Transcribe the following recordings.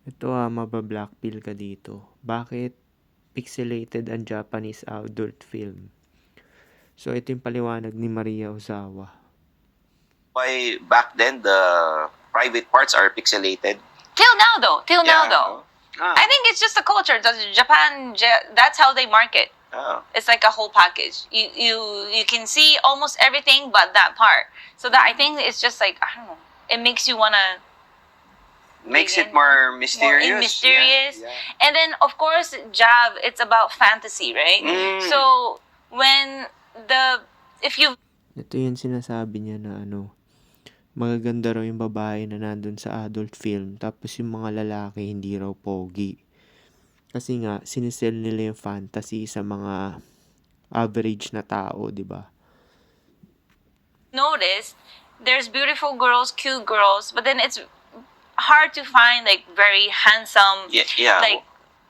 Ito maba-blackpill ka dito. Bakit pixelated ang Japanese adult film? So ito yung paliwanag ni Maria Ozawa. Why back then the private parts are pixelated? Till now, though. Ah. I think it's just the culture. That's how they market. Oh. It's like a whole package. You can see almost everything but that part. So that I think it's just like, I don't know. It makes you wanna Makes it Again, more mysterious. mysterious. Yeah. And then of course Jav, it's about fantasy, right? So when if you Ito yung sinasabi niya na magaganda raw yung babae na nandun sa adult film, tapos yung mga lalaki hindi raw pogi. Kasi nga, sinisell nila yung fantasy sa mga average na tao, di ba? notice, there's beautiful girls, cute girls, but then it's hard to find like very handsome, Yeah. like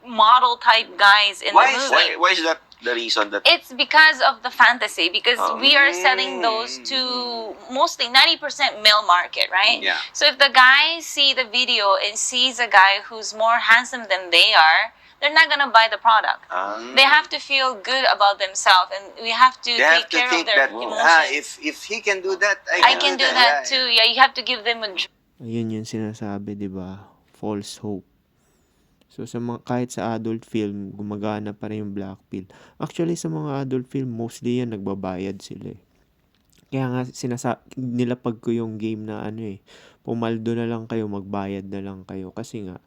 model type guys in why the is movie. why is that the reason that It's because of the fantasy, because Oh. we are selling those to mostly 90% male market, right? Yeah. So if the guy see the video and sees a guy who's more handsome than they are, they're not gonna buy the product. They have to feel good about themselves, and we have to they have take to care think of their that emotions. if he can do that, I can do that Yeah. too. Yeah, you have to give them a Ayun yung sinasabi, di ba? False hope. So sa mga, kahit sa adult film, gumagana pa rin yung blackpill. Actually, sa mga adult film, mostly yan nagbabayad sila eh. Kaya nga nilapag ko yung game na pumaldo na lang kayo, magbayad na lang kayo. Kasi nga,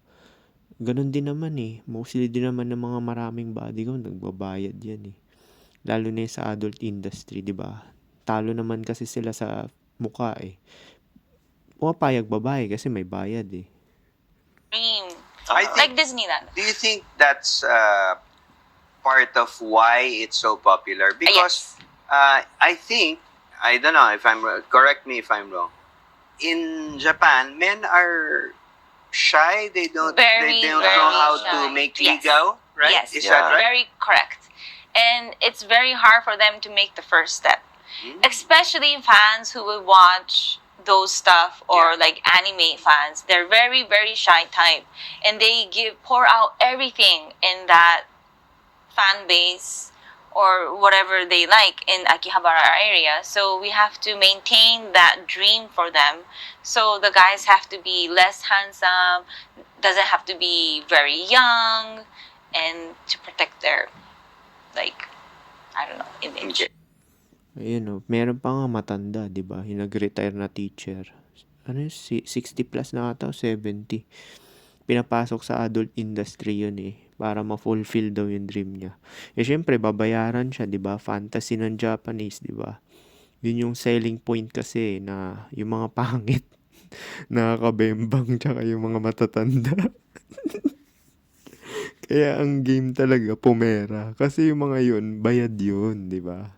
ganun din naman eh. Mostly din naman ng mga maraming bodyguard, nagbabayad yan eh. Lalo na sa adult industry, di ba? Talo naman kasi sila sa mukha eh. Pumapayag babae kasi may bayad eh. dream, I think, like Disneyland. do you think that's part of why it's so popular? Because I think, I don't know if I'm correct me if I'm wrong. In Japan, men are shy. They don't Very, know very how shy. to make Yes. ligaw, right? Yes, Is that right? very correct. And it's very hard for them to make the first step, especially fans who will watch those stuff, or Yeah. like anime fans. They're very, very shy type, and they pour out everything in that fan base or whatever they like in Akihabara area. So we have to maintain that dream for them. So the guys have to be less handsome, doesn't have to be very young, and to protect their, like, I don't know, image. Okay. Ayun meron pa nga matanda, di ba? Yung nag-retire na teacher. 60 plus na ata o 70. Pinapasok sa adult industry yun eh. Para ma-fulfill daw yung dream niya. Syempre, babayaran siya, di ba? Fantasy ng Japanese, di ba? Yun yung selling point kasi na yung mga pangit, nakakabembang, tsaka yung mga matatanda. Kaya ang game talaga, pumera. Kasi yung mga yun, bayad yun, di ba?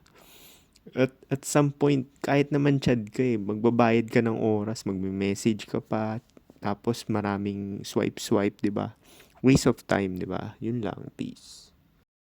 At some point, kahit naman chad ka magbabayad ka ng oras, magme-message ka pa, tapos maraming swipe, di ba? Waste of time, di ba? Yun lang, peace.